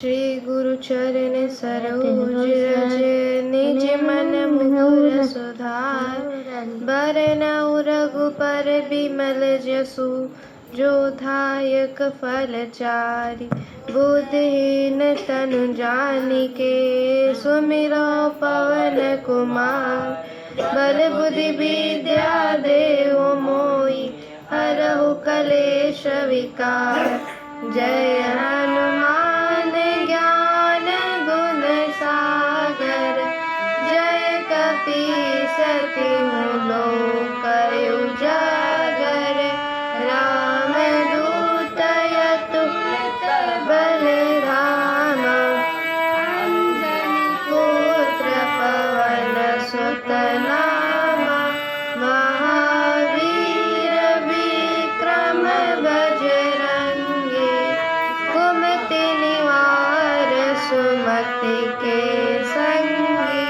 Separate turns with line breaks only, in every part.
श्री गुरु चरण सरोज रज निज मन मुकुर सुधार। बरनउँ रघुबर बिमल जसु जो दायक फल चारि। बुद्धिहीन तनु जानिके सुमिरौ पवन कुमार। बल बुद्धि विद्या देहु मोहि हरहु कलेश विकार। जय हनुमान ज्ञान गुण सागर। जय कपीस तिहुँ लोक उजागर। राम दूत अतुलित बल धामा। अंजनी पुत्र पवन सुत नामा। महावीर विक्रम बजरंगी। कुमति निवार सुमति के संगी।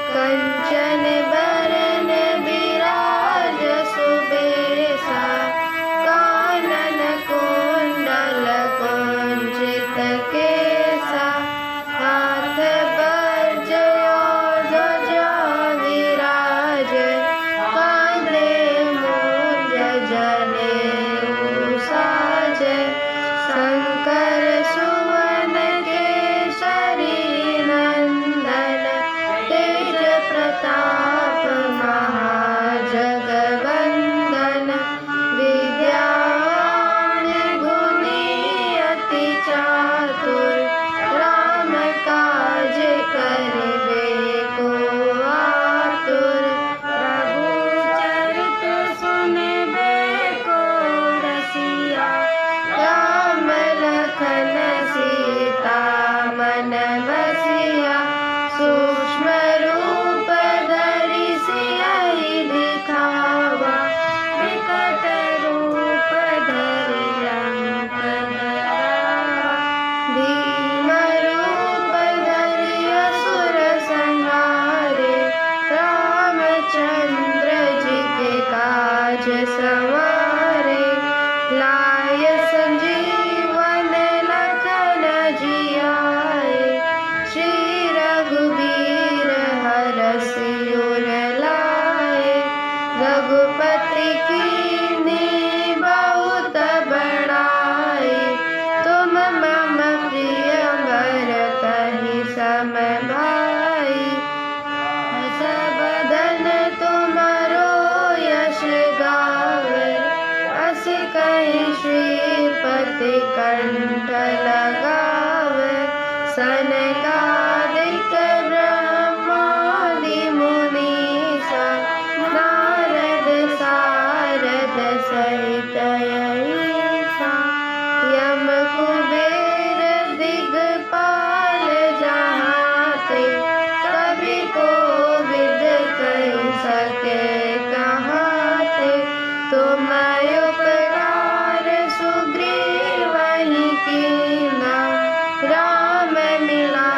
कंचन बरन बिराज सुबेसा। कानन कुंडल कुंचित केसा। हाथ वज्र ध्वजा विराजै। कांधे मूंज जनेऊ साजै। शंकर सुवन केसरी नंदन। तेज प्रताप महाजगवंदन। विद्यावान गुणी अति चातुर। राम काज करिबे को आतुर। प्रभु चरित सुनिबे को रसिया। राम लखन सीता मन बसिया। सूक्ष्म रूप धरि सियहि दिखावा। विकट रूप धरि लंक जरावा। भीम रूप धरि असुर संहारे। रामचंद्र जी के काज सवारे। लाय संजीवन लखन जियाए। श्री रघुबीर हरषि उर लाए। रघुपति कीन्ही बहुत बड़ाई। तुम मम प्रिय भरतहि सम भाई। सब बदन तुम्हारो यश गावे। अस कहीं श्रीपति कंठ लगावे। सनकादिक ब्रह्मादि मुनीसा। नारद सारद सहित अहिसा। यम कुबेर दिगपाल जहाते। कवि कोविद कहि सके कहाते। तुम उपकार सुग्रीवहि कीन्हा। राम मिला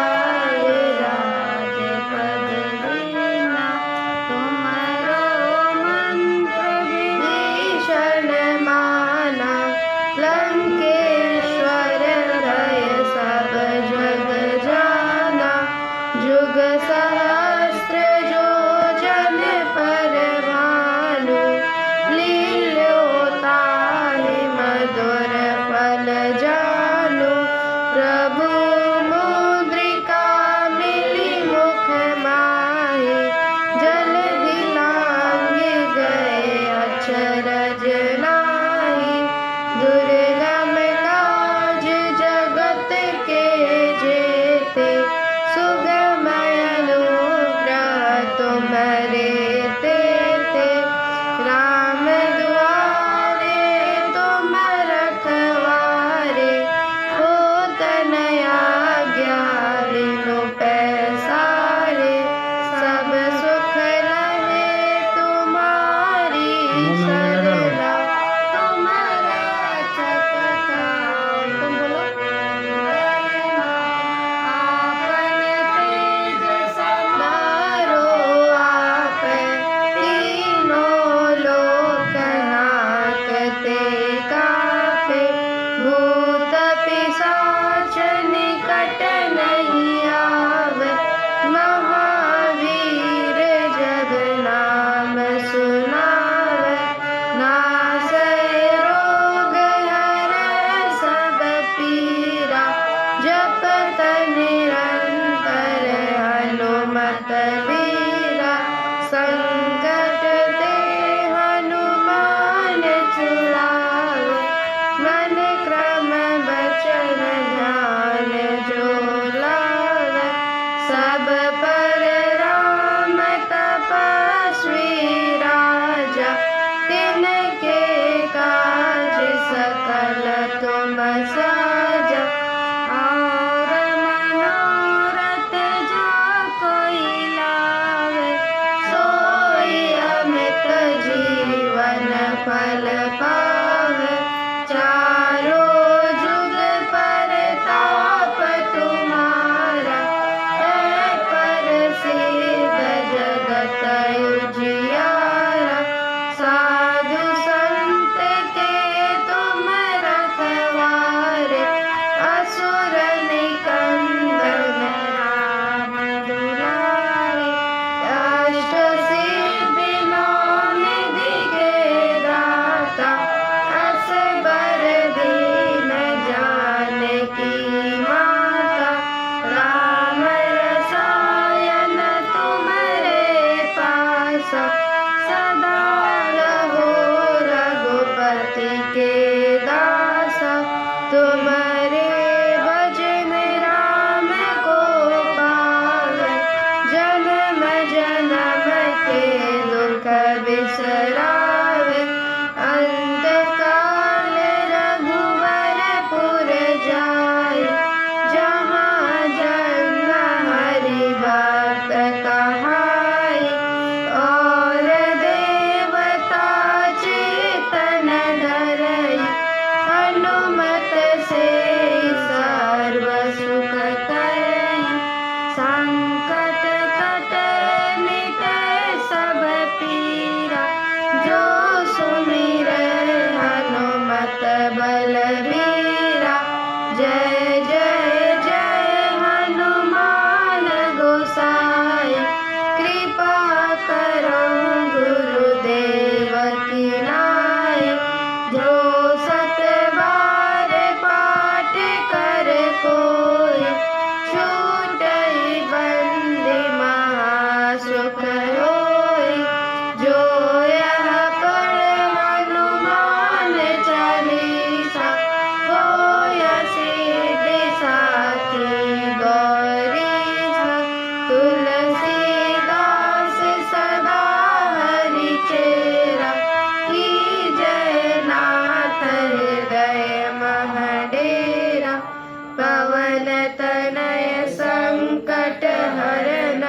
तनय संकट हरन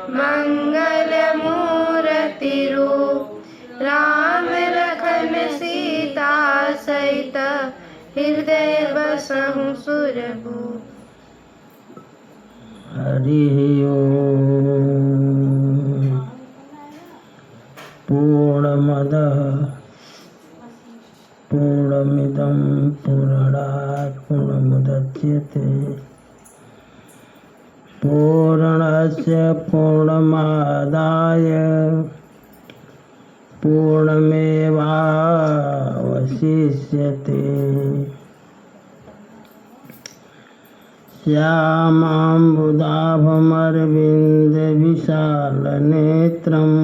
मंगल मूर्ति रूप राम लखन सीता सहित हृदय बसहु सुरभूप।
हरि ओम। पूर्णमदः पूर्णमिदं पूर्णात् पूर्णमुदच्यते पूर्णस्य पूर्णमादाय पूर्णमेवावशिष्यते। श्यामाम्बुदाभमरविन्दविशालनेत्रम्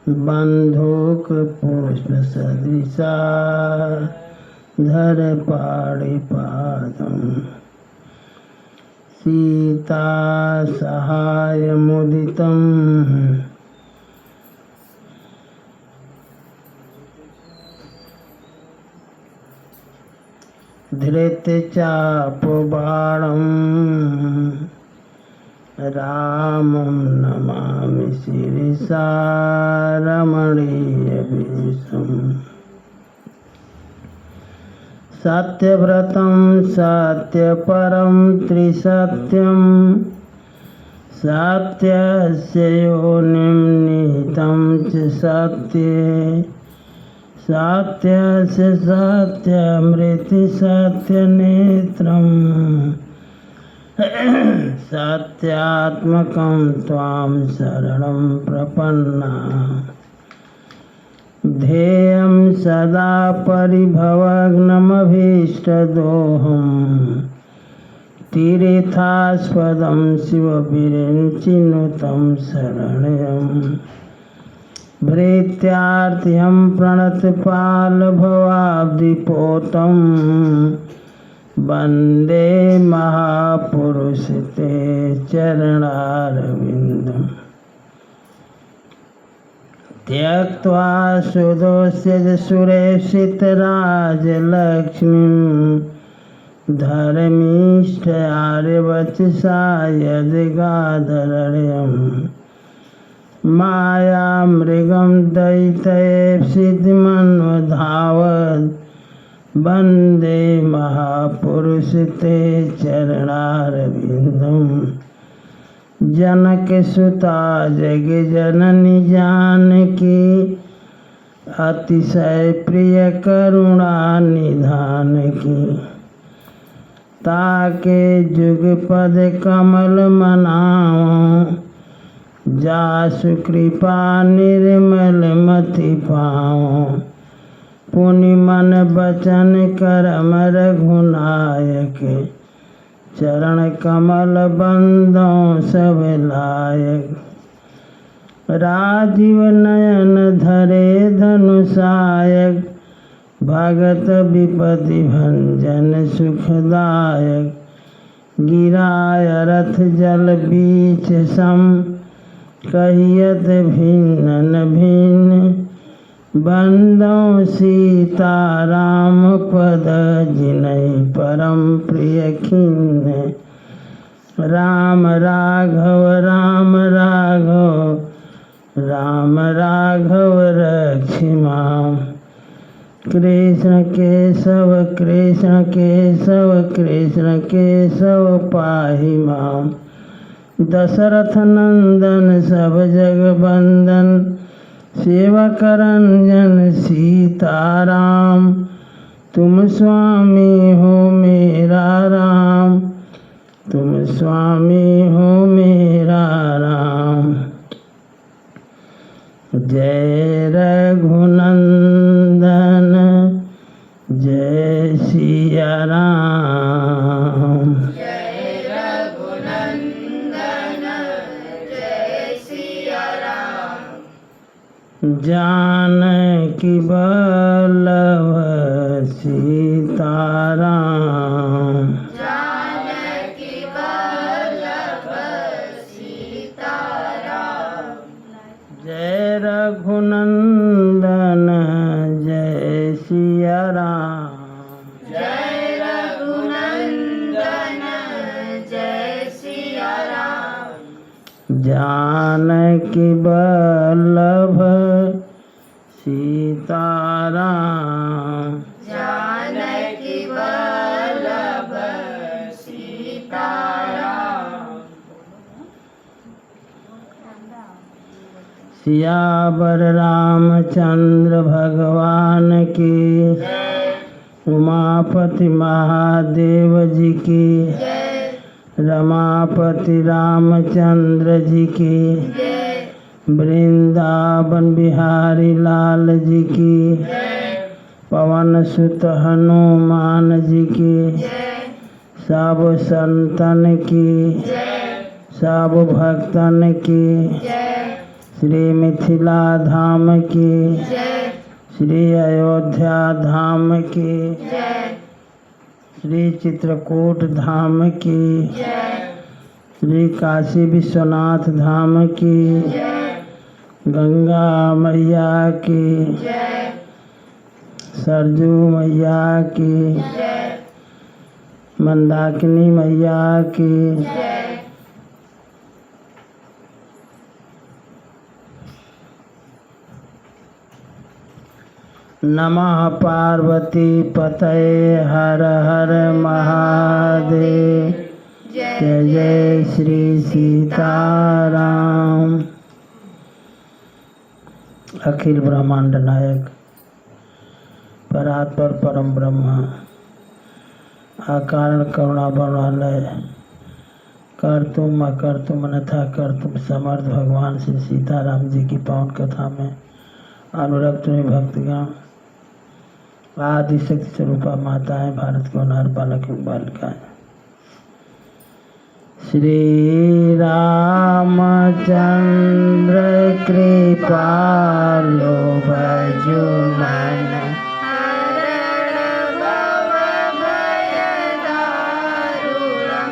बन्धूकपुष्पसदृशाधरपाणिपादम् सीतासहायमुदितम् धृतचापबाणम् रामं नमामि शिरसा रमणीयवेषम्। सत्यव्रतं सत्यपरं त्रिसत्यं सत्यस्य योनिं निहितं च सत्ये सत्यस्य सत्यमृति सत्यनेत्रम् सत्यात्मकं त्वां शरणं प्रपन्ना। ध्येयं सदा परिभवग्नमभीष्टदोहम् तीर्थास्पदं शिवविरिञ्चिनुतं शरण्यम्। भृत्यार्थिं प्रणतपालभवाब्धिपोतं वन्दे महापुरुष ते चरणारविन्दम्। त्यक्त्वा सुदोष्यज सुरेशितराजलक्ष्मीं धर्मीष्ठ आर्यवचसा यद्गाधरण्यम्। मायामृगं दयितयेप्सितमन्वधावत् वन्दे महापुरुष ते चरणारविन्दम्। जनकसुता जगज्जननी जानकी अतिशय प्रिय करुणा निधान की। ताके जुगपद कमल मनाओ जासु कृपा निर्मल मति पाओ। पुनि मन बचन करम रघुनायक चरण कमल बंदों सब लायक। राजीव नयन धरे धनुषायक भगत विपति भंजन सुखदायक। गिराय रथ जल बीच सम कहियत भिन्न भिन्न। बंदों सीताराम पद जिनहि परम प्रिय खिन्न। राम राघव राम राघव राम राघव रक्षिमां। कृष्ण केशव कृष्ण केशव कृष्ण केशव पाहि मां। दशरथ नंदन सब जग बंदन सेवकरंजन सीताराम। तुम स्वामी हो मेरा राम तुम स्वामी हो मेरा राम। जय रघुनंदन जय सिया राम।
जय रघुनंदन जय सिया राम।
जानकी वल्लभ सीताराम।
जानकी वल्लभ सीताराम।
जय रघुनंदन जय सिया राम।
जय
जानकी वल्लभ सीताराम।
जानकी वल्लभ सीताराम।
सियावर रामचंद्र भगवान की, उमापति महादेव जी की, रमापति रामचंद्र जी की, वृंदावन बिहारी लाल जी की, पवन सुत हनुमान जी की, सब संतन की, सब भक्तन की, श्री मिथिला धाम की, श्री अयोध्या धाम की, श्री चित्रकूट धाम की, श्री काशी विश्वनाथ धाम की, गंगा मैया की, सरजू मैया की, मंदाकिनी मैया की, नमः पार्वती पतये हर हर महादेव। जय जय श्री सीताराम। अखिल ब्रह्मांड नायक परात्पर परम ब्रह्म अकारण करुणा वर्णालय कर्तुम अकर्तुम अन्यथा कर्तुम समर्थ भगवान श्री सीताराम जी की पावन कथा में अनुरक्त में भक्तगण, आदि शक्ति स्वरूपा माताएं, भारत के होनहार बालक एवं बालिकाएं, श्री रामचंद्र कृपालो भजो मन,
हरण भव भय दारुणं,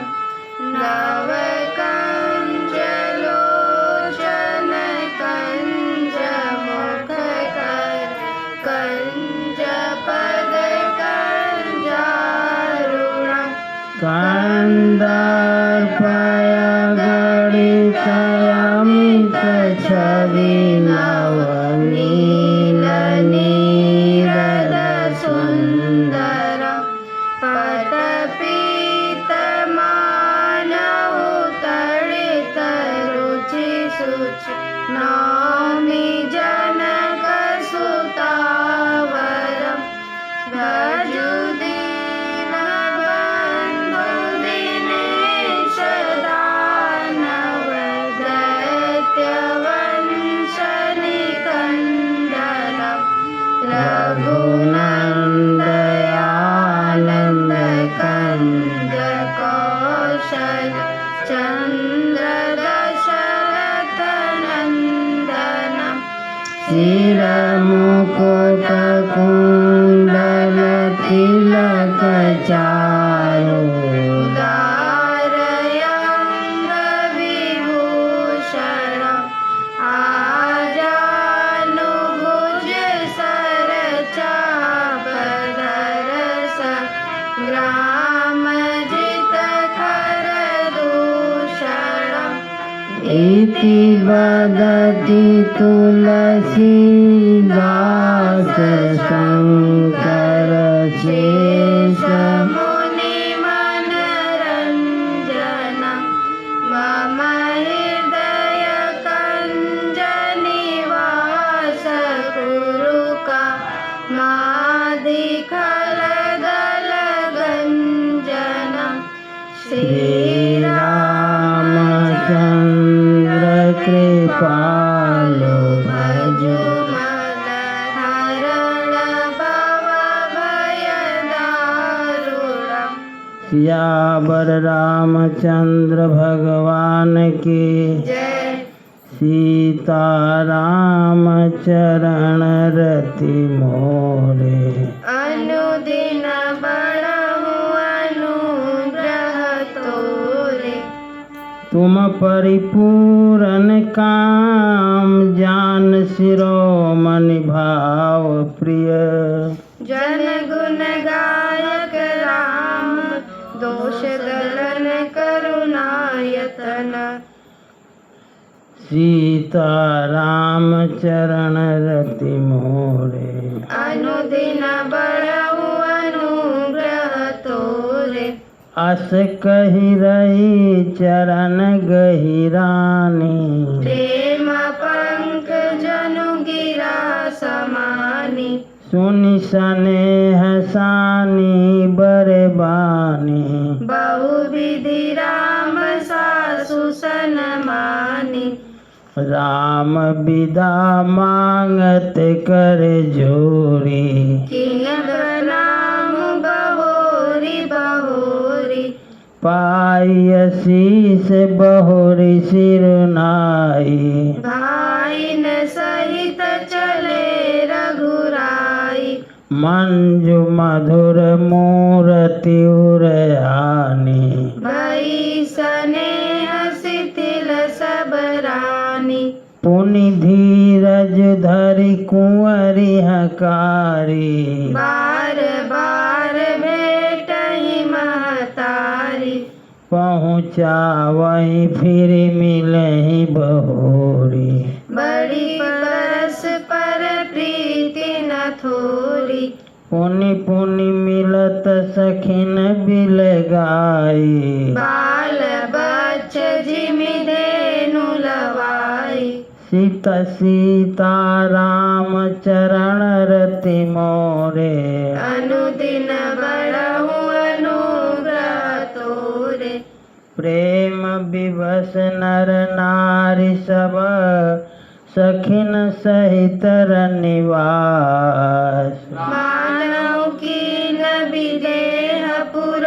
नव कंज लोचन कंज मुख कर, कंज पद कंजारुणं,
कंदर्पय गणित अमित छवि नवनील नीरद
सुन्दरं, पटपीतमानौ तडित रुचि शुचि, नौमि जनकसुतावरं, भजु दीनबन्धु दिनेश दानव, दैत्यवंशनिकन्दनं, रघुनन्दयानन्द कंद कौशल चन्द्र दशरथ नन्दनं,
शिरमुकुट कुण्डल तिलक चारु,
उदारयङ्ग विभूषणम्, आजानुभुज सरचापधर संग्रामजित खरदूषणम्,
इति वदति तुलसीदास शंकर शेष,
मुनिमनरञ्जनं, मम हृदय कञ्जनिवास कुरुका, मादिखलदलगञ्जनं,
श्रीरामचंद्र कृपालो भजो
हरण भव भय दारुणं,
सियावर रामचंद्र भगवान की,
जय
सीताराम चरण रति मोरे,
अनुदिन बड़हु अनुग्रह तोरे,
तुम परिपूरन काम जान शिरोमणि भाव प्रिय,
जन गुण गायक राम, दोष दलन करुणायतन,
सीता राम चरण रति मोरे।
अनुदिन बढ़हु अनुग्रह तोरे।
अस कही रही चरण गहिरानी।
प्रेम पंकजनु गिरा समानी।
सुनि स्नेह सानी बरबानी।
बहुविधि राम सासु सन मानी।
राम बिदा मांगत कर जोरी।
किन प्रणाम बहोरी बहोरी।
पाई शीस बहुरी सिरुनाई।
भाई न सहित चले रघुराई।
मंजु मधुर मूरति उरयानी।
भई स्नेह शिथिल सब रानी।
पुनि धीरज धरि कुंवरी हकारी।
बार बार भेटहि महतारी।
पहुँचावहि फिर मिलहि बहोरी।
बड़ी परस्पर प्रीति न थोरी।
पुनि पुनि मिलत सखिन बिलगाई।
बाल बच्च जिमि धेनु लवाई।
सीता सीता राम चरण रति मोरे।
अनुदिन बढ़हु अनुग्रह तोरे।
प्रेम विवश नर नारी सब सखिन सहित रनिवास।
मानव कीन विदेह पुर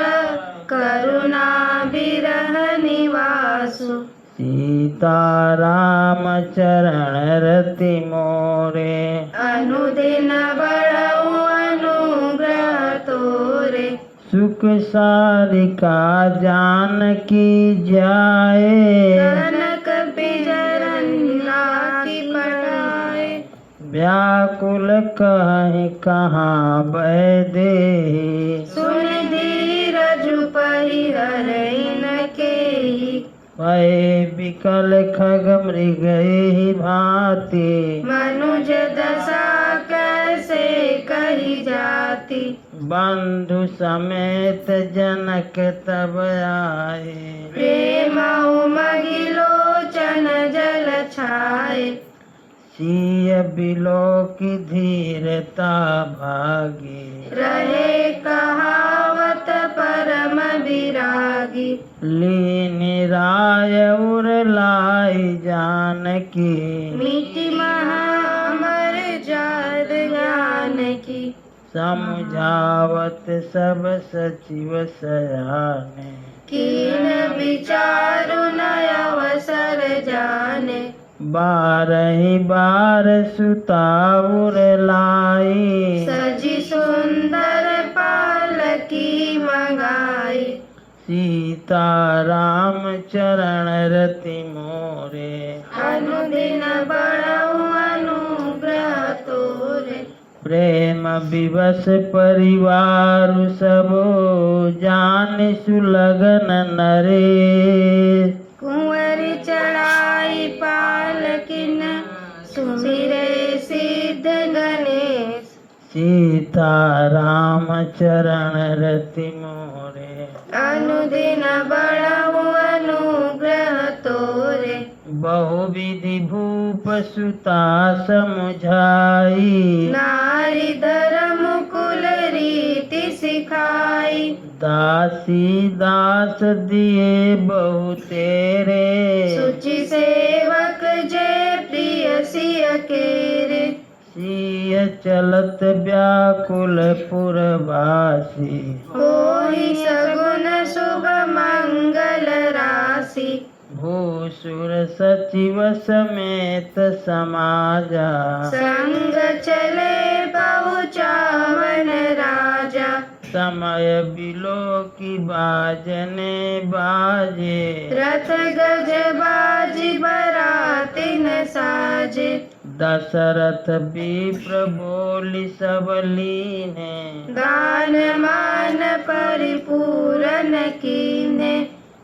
करुणा बिरह निवासु।
सीता राम चरण रति मोरे।
अनुदिन बढ़हु अनुग्रह तोरे।
सुख सारिका जानकी जाए।
कनक बिजरन्ना की पढ़ाए।
व्याकुल कहि कहाँ बैदेहि।
सुन धीरज परिहरहि न केहि।
भय विकल खग मृग एहि भांति।
मनुज दशा कैसे कही जाती।
बंधु समेत जनक तब आए।
प्रेम उमगि लोचन जल छाए।
सिय बिलोकि धीरता भागी।
रहे कहावत परम विरागी।
लीनि राय उर लाई जानकी।
मीठी महामर जाद ज्ञान की।
समुझावत सब सचिव सयाने।
कीन विचारु न अवसर जाने।
बारहि बार सुताउर लाई।
सजी सुंदर पालकी मंगाई।
सीता राम चरण रति मोरे।
अनुदिन बढ़हु अनुग्रह तोरे।
प्रेम विवश परिवार सब जान सुलगन नरेश।
कुंवरी चढ़ाई पालकिन सुमिरे सिद्ध गणेश।
सीता राम चरण रति मोरे।
अनुदिन बढ़हु अनुग्रह तोरे।
बहुविधि भूप सुता समुझाई।
नारी धर्म कुल रीति सिखाई।
दासी दास दिए बहु तेरे।
सुचि सेवक जय प्रिय सिय केरे।
सिय चलत व्याकुल पुरवासी।
होई सगुन शुभ मंगल राशि।
भूसुर सचिव समेत समाजा।
संग चले बहुचावन राजा।
समय बिलोकि बाजने बाजे।
रथ गज बाजी बराती न साजे।
दशरथ विप्र बोली सब लीने।
दान मान परिपूरन कीने।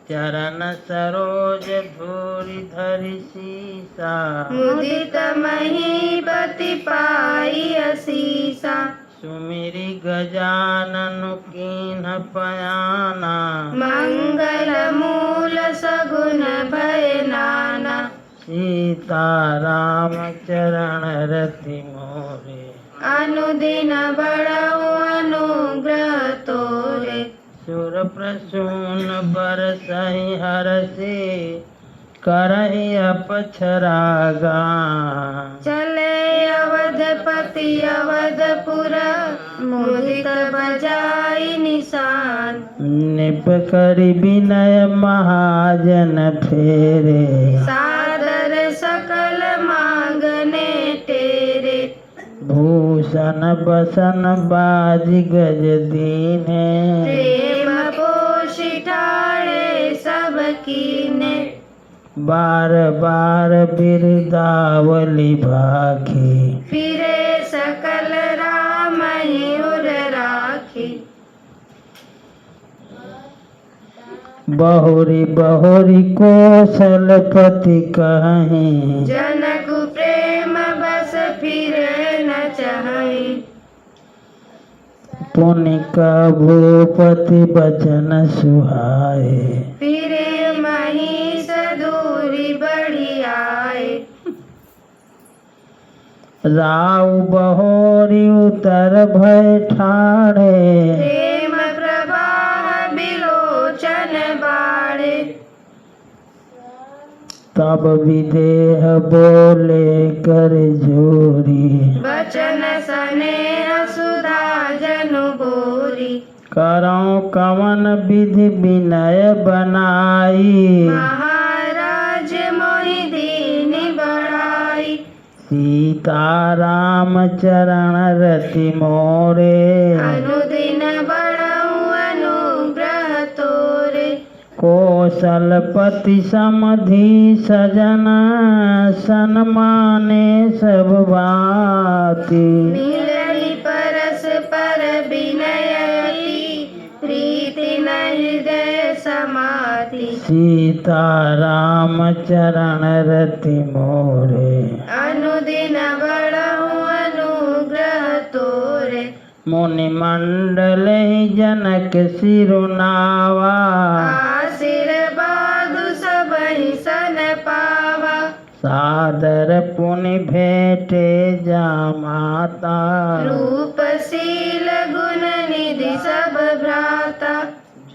चरण सरोज धूरि धरि सीसा
मुदित महीपति पाई असीसा
सुमिरि गजानन कीन्ह पयाना
मंगल मूल सगुन भय नाना
सीता राम चरण रति मोरे
अनुदिन बढ़ऊ अनुग्रह तोरे
सुर प्रसून बरसहि हरषि करहि अपछरागा
चले अवधपति अवधपुर मुदित बजाई निशान
निप करि विनय महाजन फेरे
सादर सकल मांगने तेरे
भूषण बसन बाजि गज दीने
प्रेम पोषिठाड़े सब कीने
बार बार बिरदावली भाखी
फिरे सकल राम ही उर राखी
बहुरी बहुरी कौशलपति कहीं
जनक प्रेम बस फिरे न चाहि
पुनि भूपति बचन सुहाए
फिरे महिष दूरी बढ़ी आए
राव बहोरी उतर भय ठाड़े
प्रेम प्रवाह बिलोचन बाड़े
तब विदेह बोले कर जोरी
वचन स्नेह सुधा जनु बोरी
करौ कवन विधि विनय बनाई
महाराज मोहि दीनि बढ़ाई
सीता राम चरण रति मोरे
अनुदिन बढ़ऊ अनुग्रह तोरे
कौशलपति समधि सजन सन्माने सब भांति
मिलहि परस पर विनयति प्रीति न हृदय समाधि
सीता राम चरण रति मोरे
अनुदिन बढ़ऊ अनुग्रह तोरे
मुनि मंडल जनक सिरुनावा
आशीर्वाद सबहि सन पावा
सादर पुनि भेटे जामाता
रूपशील गुण निधि सब भ्राता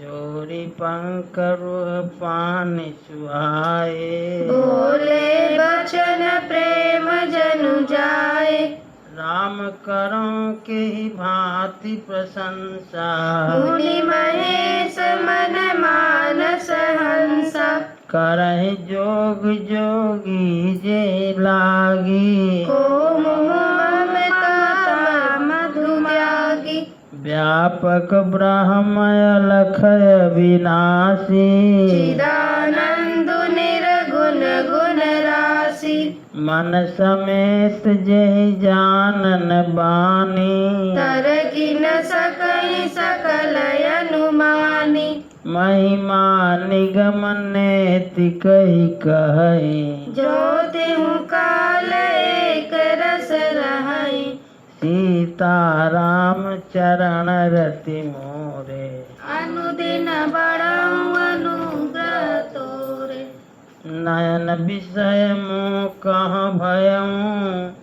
जोरी पंकरु पानि सुहाए
बोले बचन प्रेम जनु जाए
राम करो के भांति प्रशंसा
मुनि महेश मन मानस हंसा
करहि जोग जोगी जे लागी
को ममता मधुम्यागी
व्यापक ब्रह्म अलखय विनाशी
चिदानंद निर्गुण गुण राशि
मन समेत जेहि जानन बानी
तरकी न सकहि सकल अनुमानी
महिमा निगम नेति कही कही
ज्योति काल एक रस रहई
सीता राम चरण रति मोरे
अनुदिन बढ़ऊ अनुग्रह तोरे
नयन विषय मोह कहाँ भयऊँ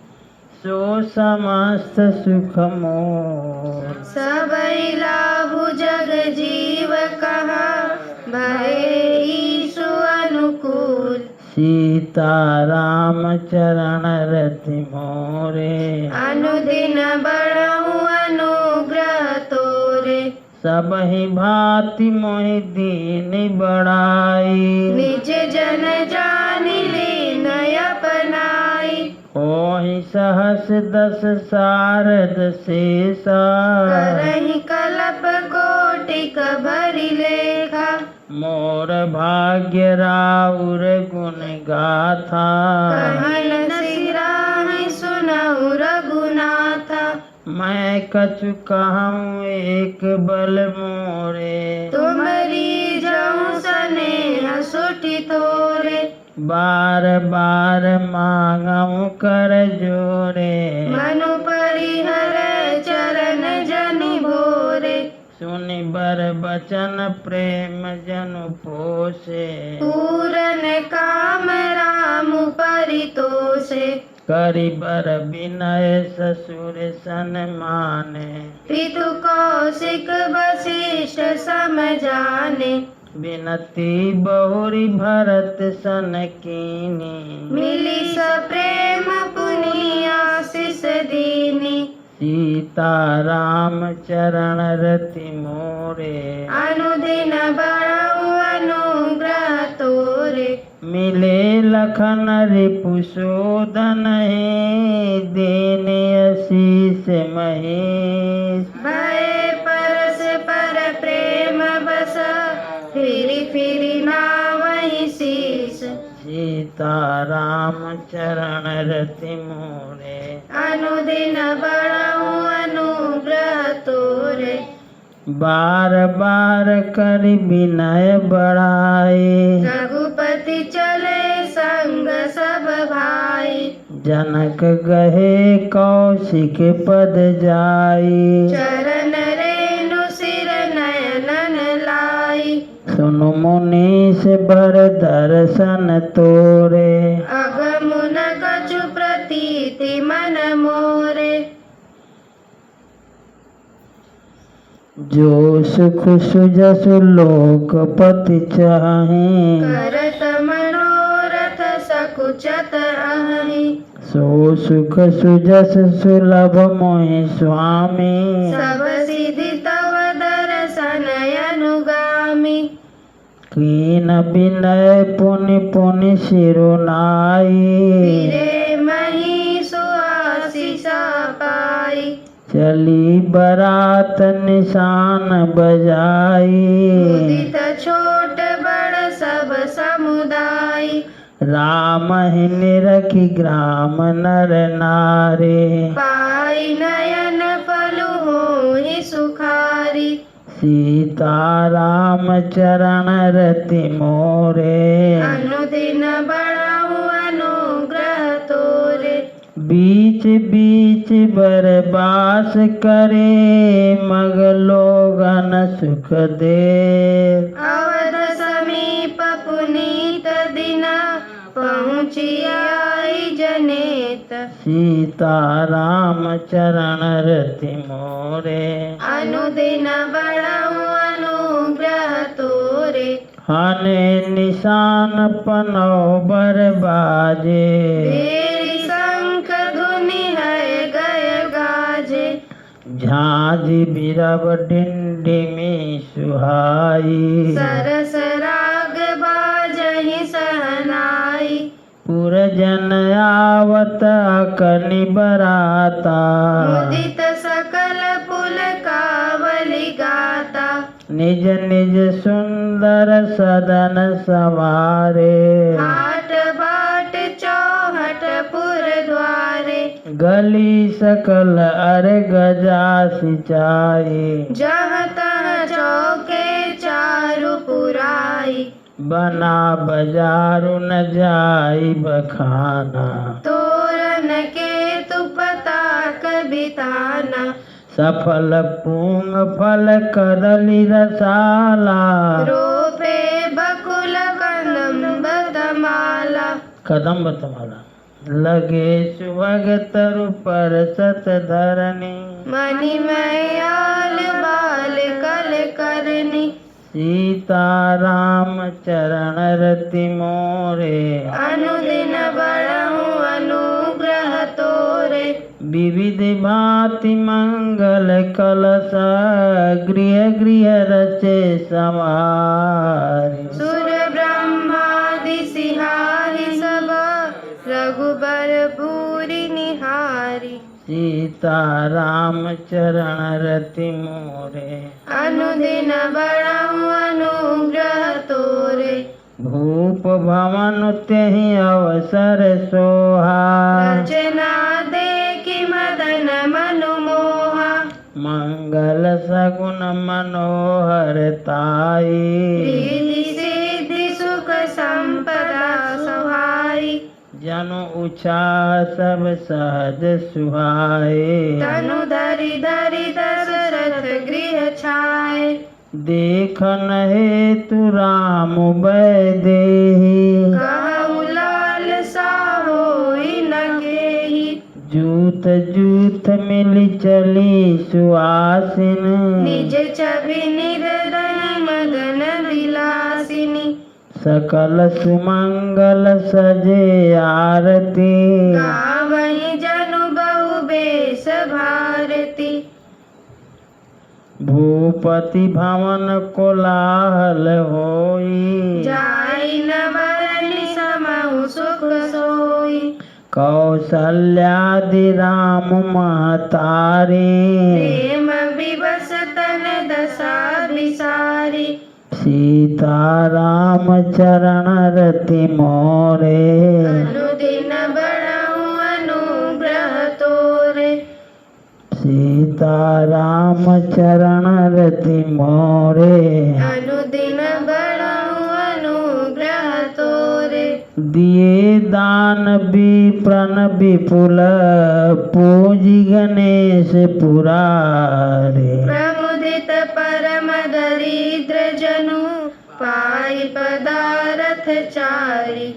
सो समस्त सुख मोर
सबई लाभु जग जीव कहा भय ईशु अनुकूल
सीता राम चरण रति मोरे
अनुदिन बढ़ऊ अनुग्रह तोरे
सबहि भांति मोहि दीनि बढ़ाई
निज जन जानि लीन अपनाई
ओहि सहस दस सारद शेषा
करहि कलप कोटिक भरि लेखा
मोर भाग्य राउर गुण गाथा
कहन सिराहि सुनहु रघुनाथा
मैं कछु कहूँ एक बल मोरे
तुमरी जऊ सने
बार बार मांगम कर जोरे,
मनु परिहर चरण जनि भोरे,
सुनि बर बचन प्रेम जनु पोसे,
पूरन काम राम परितोषे,
करि बर विनय ससुर सन माने,
पितु कौशिक वशिष्ठ सम जाने,
विनती बहुरी भरत सन कीनी,
मिली सप्रेम पुनि आशीष दीनी,
सीता राम चरण रति मोरे,
अनुदिन बड़ऊ अनुग्रह तोरे,
मिले लखन रिपुशोधन हे, देने असीस महेश,
भय परस पर प्रेम बस, फिरि नावहि शीस,
सीता राम चरण रति मोरे,
अनुदिन बड़ऊ अनुग्रह तोरे,
बार बार कर विनय बढ़ाए,
रघुपति चले संग सब भाई,
जनक गहे कौशिक पद जाई,
चरण रेणु सिर नयनन लाई,
सुनु मुनीश बर दर्शन तोरे,
अगमुन कछु प्रतीति मन मोरे,
जो सुख सुजसु लोकपति चाहे,
करत मनोरथ सकुचत अहि,
सो सुख सुजस सुलभ मोहि स्वामी,
सब सिद्धि तव दर्शन अनुगामी,
कीन विनय पुनि पुनि सिरुनाई,
फिरे मही सुआशीष पाई,
चली बरात निशान बजाई,
उदित छोट बड़ सब समुदाय,
राम ही निरखी ग्राम नर नारे,
पाई नयन फलु होहि सुखारी,
सीता राम चरण रति मोरे,
अनुदिन बड़ऊ अनुग्रह तोरे,
बीच बीच बरबास करे, मग लोगन सुख दे,
अवध समीप पुनीत दिन, पहुँचियाई जनेत,
सीता राम चरण रति मोरे,
अनुदिन बड़ऊ अनुग्रह तोरे,
हने निशान पनौ बर बाजे,
तेरी शंख धुनि है गय गाजे,
झांझी बिरब डिंडिमी सुहाई,
सरस राग बाजहि सहनाई,
पुरजन आवत अकनि बराता,
मुदित सकल पुल कावली गाता,
निज निज सुंदर सदन सवारे,
हाट बाट चौहट पुर द्वारे,
गली सकल अरे गजा सिंचाई,
जहाँ तहाँ चौके चारु पुराई,
बना बजारु न जाई बखाना,
तोरण के तु पताक बिताना,
सफल पूंग फल कदली रसाला,
रोपे बकुल कदम्ब तमाला,
कदम्ब तमाला, लगे सुभग तरु पर सत धरनी,
मणिमय आल बाल कल करनी,
सीता राम चरण रति मोरे,
अनुदिन बड़ऊ अनुग्रह तोरे,
विविध भांति मंगल कलश, गृह गृह रचे समारि,
सुर ब्रह्मादि सिहारि सब, रघुबर पूरी निहारी,
सीता राम चरण रति मोरे,
अनुदिन बड़ऊ अनुग्रह तोरे,
भूप भवन तेहि अवसर सोहा,
रचना देखि मदन मनु मोहा,
मंगल सगुन मनोहर ताई,
रिद्धि सिद्धि सुख संपदा सुहा।
तनु ऊंचा सब सहज सुहाए।
तनु धरि धरि दशरथ गृह छाए।
देखन हेतु राम वैदेही।
कहु लाल सा होई न केही।
जूत जूत मिली चली सुआसिन।
निज छवि निर्दयी मगन विलासिनी।
सकल सुमंगल सजे आरती।
गावहि जनु बहु बेस भारती।
भूपति भवन कोलाहल होई।
जाई न बरनि समहु सुख सोई।
कौसल्यादि राम महतारी।
प्रेम विवश तन दशा विसारी।
सीता राम चरण रति मोरे।
अनुदिन बड़हु अनुग्रह तोरे।
सीता राम चरण रति मोरे।
अनुदिन बड़हु अनुग्रह तोरे।
दिए दान विप्रन विपुल पूजी गणेश पुरारे।
प्रमुदित परम दरिद्र जनु पाई पदारथ चारी।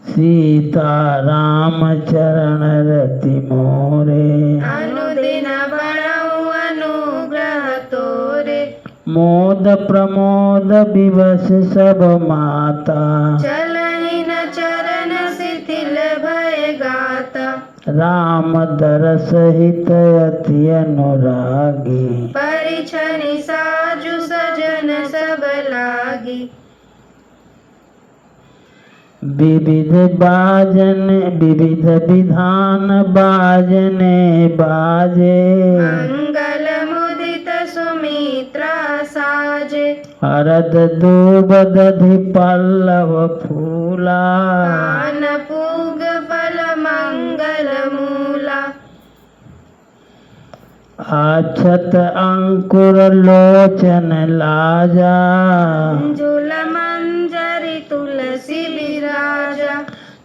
सीता राम चरण रति मोरे।
अनुदिन बड़हु अनुग्रह तोरे।
मोद प्रमोद विवश सब माता।
चलहि न चरण शिथिल भय गाता।
राम दरस हित अति अनुरागी।
परिछनि साजु सजन सब लागी।
विविध विधान बाजने बाजे।
मंगल मुदित सुमित्रा साजे।
हरद दूब दधि पल्लव फूला।
कान पूग फल मंगल मूला।
अक्षत अंकुर लोचन लाजा।
झूल मंजरी तुलसी विराजा।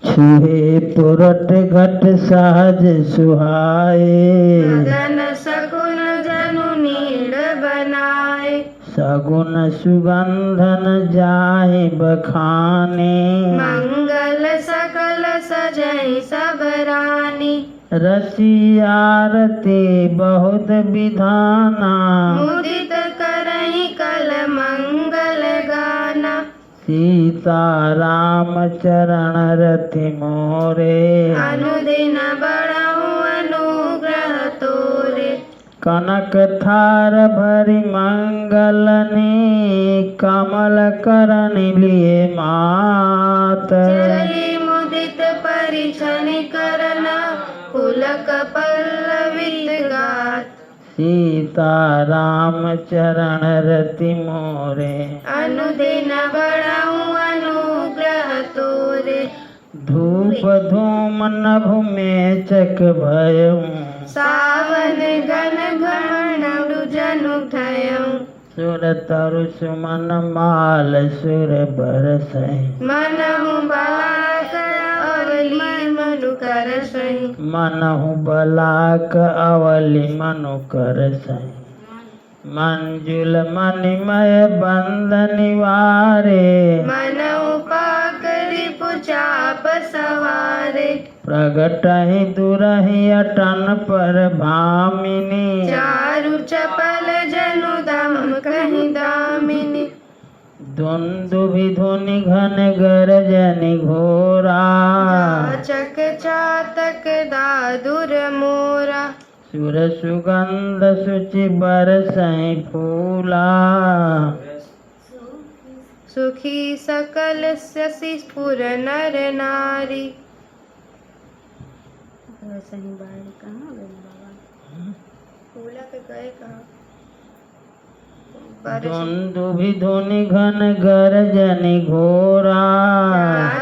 छुहे पुरट घट सहज सुहाए।
मदन सकुन जनु नीड़ बनाए।
सगुन सुगंधन जाहि बखाने।
मंगल सकल सजई सब रानी।
रसी आरती बहुत विधाना।
मुदित करहि कल मंगल गाना।
सीता राम चरण रति मोरे।
अनुदिन बड़हु अनुग्रह तोरे।
कनक थार भरि मंगलनी। कमल करण लिए मात।
जहि मुदित परिछनि करना। पुलक पल्लवित गात।
सीता राम चरण रति मोरे।
अनुदिन बड़हु अनुग्रह तोरे।
धूप धूम नभ में चक भयऊ।
सावन घन घन जनु ठयऊ।
सुर तरु सुमन माल सुर बरसहि।
मनहु बालक अवली मनु करसहि।
मनहु बलाक अवलि मनु करसहि। मंजुल मणिमय बंद निवारे।
मनहु पाकरि पुचाप सवारे।
प्रगटहि दुरहि अटन पर भामिनी।
चारु चपल जनु दम कहि दामिनी।
दुन्दुभि धुनि घन गरजनि घोरा।
चक चातक दादुर मोरा।
सुर सुगंध सुचि बरसहि फूला।
सुखी सकल शशि स्फुर नर नारी। सही बात कहाँ गए बाबा? फूला के गए कहाँ?
दुन्दुभि धुनि घन गरजनि घोरा।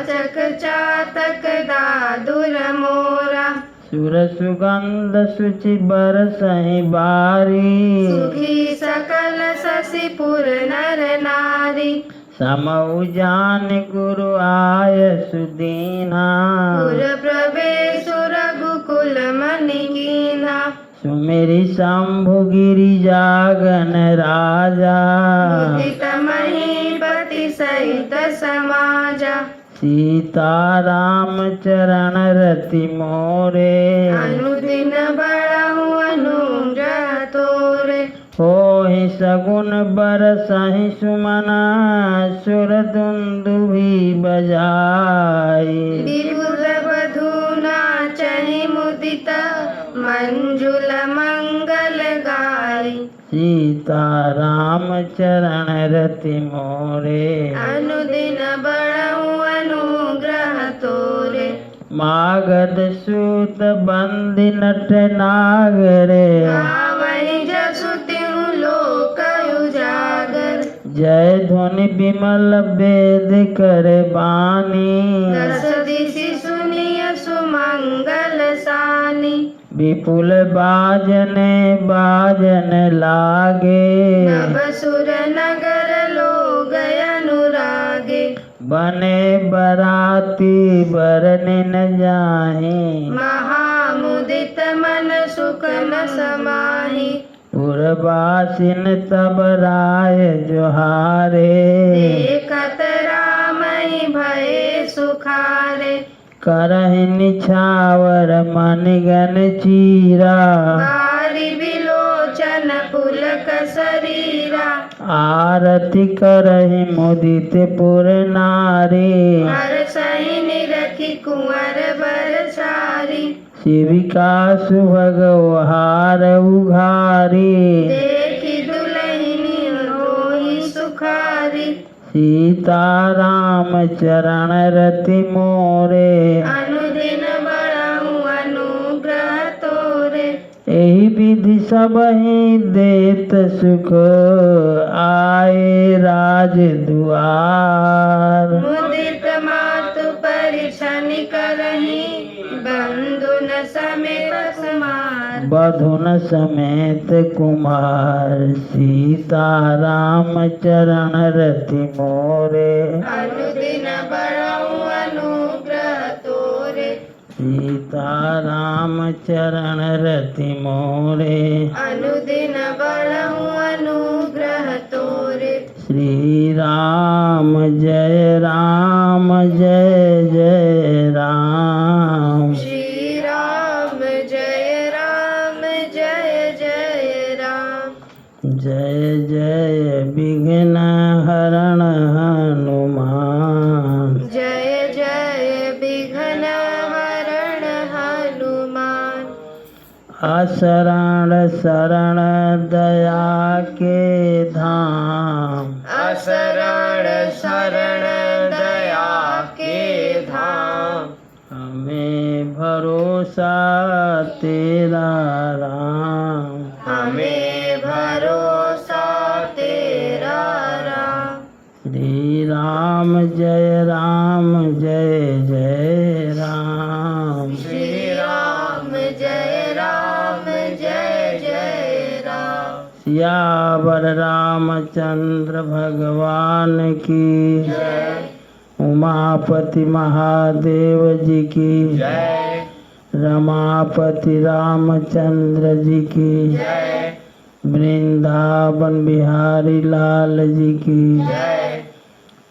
चक चातक दादुर मोरा।
सुर सुगंध सुचि बरसहि बारी।
सुखी सकल शशि पुर नर नारी।
समऊ जान गुरु आय सुदीना
पुर प्रवेश रघुकुल मनि कीना
सुमेरी शंभु गिरिजा गण राजा
मुदित महीपति सहित समाजा
सीताराम चरण रति मोरे
अनुदिन बड़हु अनुग्रह तोरे
होहि सगुन बरसहि सुमन सुर दुंदुभि बजाई
विपुल वधू नाचहि मुदित मंजुल मंगल गाई
सीताराम चरण रति मोरे
अनुदिन बड़हु अनुग्रह तोरे
मागध सूत बंदी नट नागरे
आवहि जसु तिहु लोक उजागर
जय ध्वनि विमल वेद कर बानी
दस दिशि सुनिय सुमंगल सानी
विपुल बाजने बाजन लागे
नभ सुर नगर लोग अनुरागे
बने बराती बरने न जाहे
महामुदित मन सुख न समाहि
पुरवासिन तब राय जोहारे
देखत रामहि भये सुखारे
करहि निछावर मणिगन चीरा
बारी बिलोचन पुलक शरीरा
आरती करहि मुदित पुर नारी
हर सही निरखी कुंवर बरसारी
शिविका सुभग हार उघारी
देखी दुलहिनी होई सुखारी
सीताराम चरण रति मोरे
अनुदिन बड़हु अनुग्रह तोरे
एहि विधि सबहि देत सुख आए राज दुआर
मुदित मातु परिछनि करहि बंधुन समेत कुमार
बधुन समेत कुमार सीताराम चरण रति मोरे
अनुदिन बड़हु अनुग्रह तोरे
सीताराम चरण रति मोरे
अनुदिन बड़हु अनुग्रह तोरे
श्री राम जय जय राम
श्री राम जय जय राम
जय जय विघ्न हरण हनुमान
जय जय विघ्न हरण हनुमान
असरण शरण दया के धाम
असरण शरण दया के धाम
हमें भरोसा तेरा राम
हमें भरोसा तेरा राम
श्री राम जय जय राम
श्री राम जय जय राम
सियावर रामचंद्र भगवान की
जय
उमापति महादेव जी की
जय
रमापति रामचंद्र जी की
जय
वृंदावन बिहारी लाल जी की
जय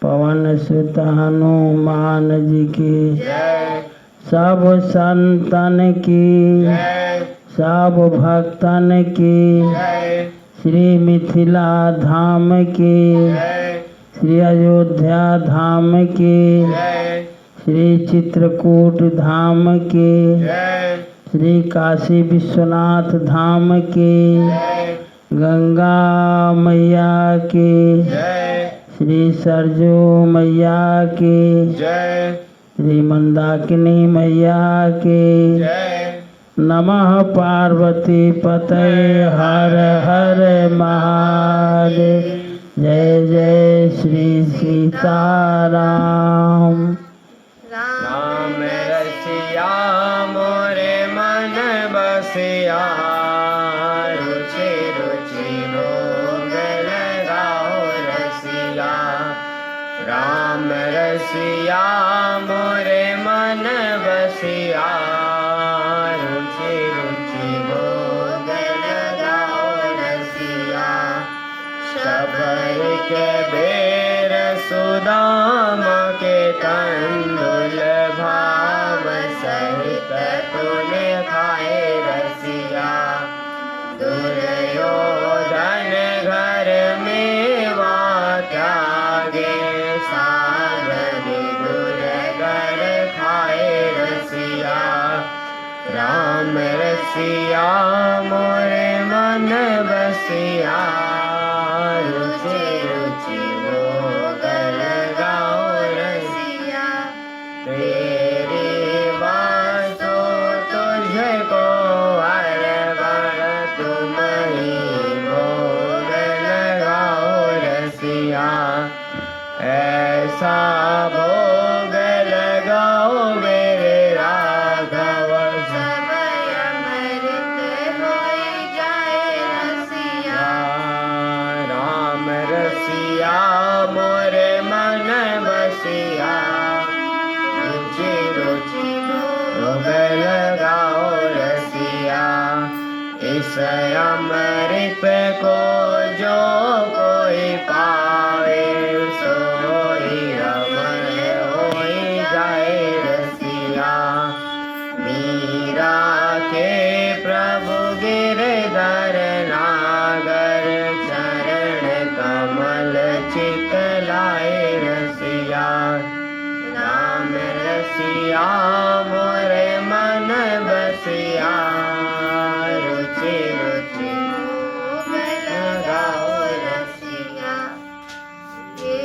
पवन सुत हनुमान जी की
जय
सब संतन की
जय
सब भक्तन की
जय
श्री मिथिला धाम की
जय
श्री अयोध्या धाम की
जय
श्री चित्रकूट धाम की
जय
श्री काशी विश्वनाथ धाम की
जय
गंगा मैया की
जय
श्री सरजू मैया की
जय
श्री मंदाकिनी मैया की
जय
नमः पार्वती पतये हर हर महादेव जय जय श्री सीताराम
राम रसिया मोरे मन बसिया रुचि रुचि भोग लगाओ रसिया
राम रसिया मोरे मन बसिया रुचि रुचि भोग लगाओ रसिया शबर के बेर सुदामा के तंदुल भाव सहित तूने खाए रसिया दुर्योधन घर में त्यागे सागरी दुर्गर खाए रसिया राम रसिया मोरे मन बसिया रुचि रुचि भोग लगाओ रसिया तेरी बातों तुझको अरबर तुम ही भोग लगाओ रसिया ऐसा भोग लगाओ मेरे राघव
समय अमृत होई जाए रसिया
राम रसिया मोरे मन बसिया रुचि रुचि भोग लगाओ रसिया इस अमृत को जो कोई पावे सोई अमर होई जाए रसिया मीरा के प्रभु गिरधर नागर चरण कमल चितलाए रसिया राम रसिया मोरे मन बसिया रुचि रुचि
भोग लगाओ रसिया ये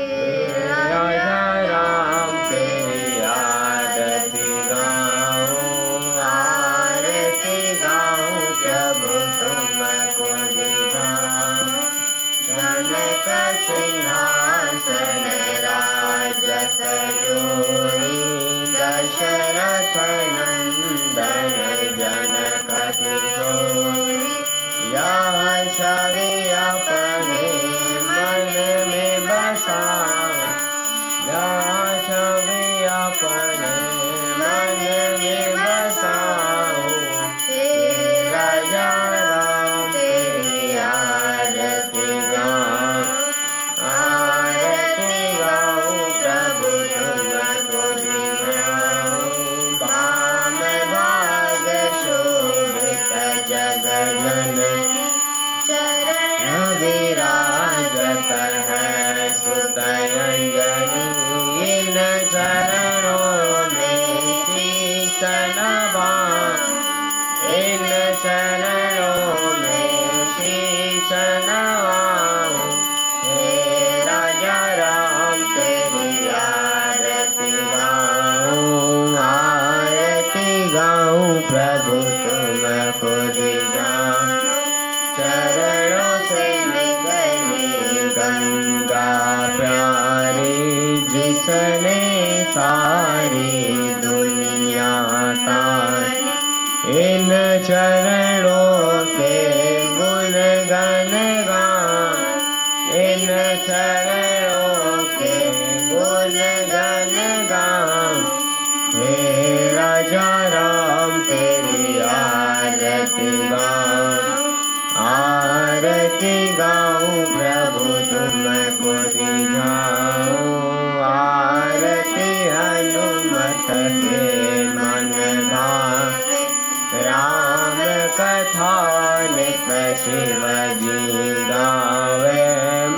राजा राम तेरी आरती गाऊं आरती गाऊं प्रभु तुमको दिखाऊं कनक सिंहासन राजत जोरी दशरथ नंदन जनक किशोरी यह छवि अपने मन में बसाऊं यह छवि अपने मन में बसाऊं राजा राम तेरी आरती गाऊं प्रभु तुमको दिखाऊं वाम भाग शोभित जगजन
चरण
विराजत है सुत अंजनी इन चरणों में शीश नवाऊं इन चरणों में शीश नवाऊं हे राजा राम तेरी आरती गाऊं प्रभु तुमको दिखाऊं चरणों से निकली गंगा प्यारी जिसने सारी दुनिया तारी इन चरणों के गुण गण गाऊं इन चरणों के गुण गण गाऊं हे राजा राम तेरी आरती गाऊं प्रभु तुमको दिखाऊं आरती हनुमत के मन भावे राम कथा नित शिव जी गावे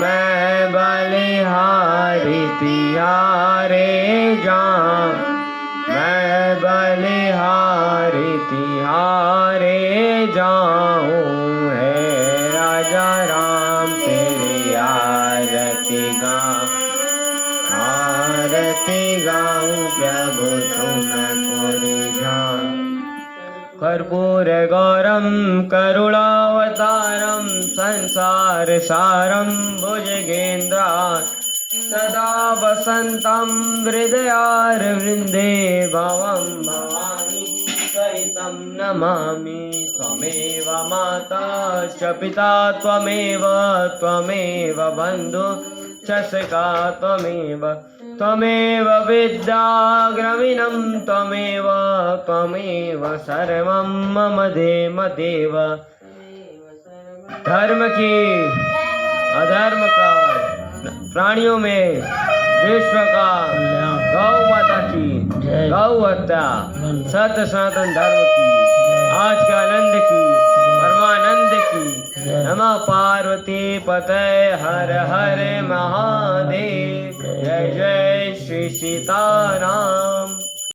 मैं बलिहारी तिहारे जाऊं मैं बलिहारी तिहारे जाऊं है राजा राम तेरी आरती गाऊं प्रभु तुमको रिझाऊं कर्पूर गौरम करुणावतारम संसार सारम भुजगेन्द्रा सदा वसन्तं हृदयारविन्दे भवं भवानी सहितं नमामि त्वमेव माता च पिता त्वमेव बन्धु च वक्षसका त्वमेव त्वमेव विद्याग्रविणं त्वमेव सर्वं मम देव। धर्म की अधर्म का प्राणियों में विश्व का गौ माता की गौ हत्या सत्य सनातन धर्म की आज के आनंद की परमानंद की। नमः पार्वती पते हर हर महादेव। जय जय श्री सीताराम।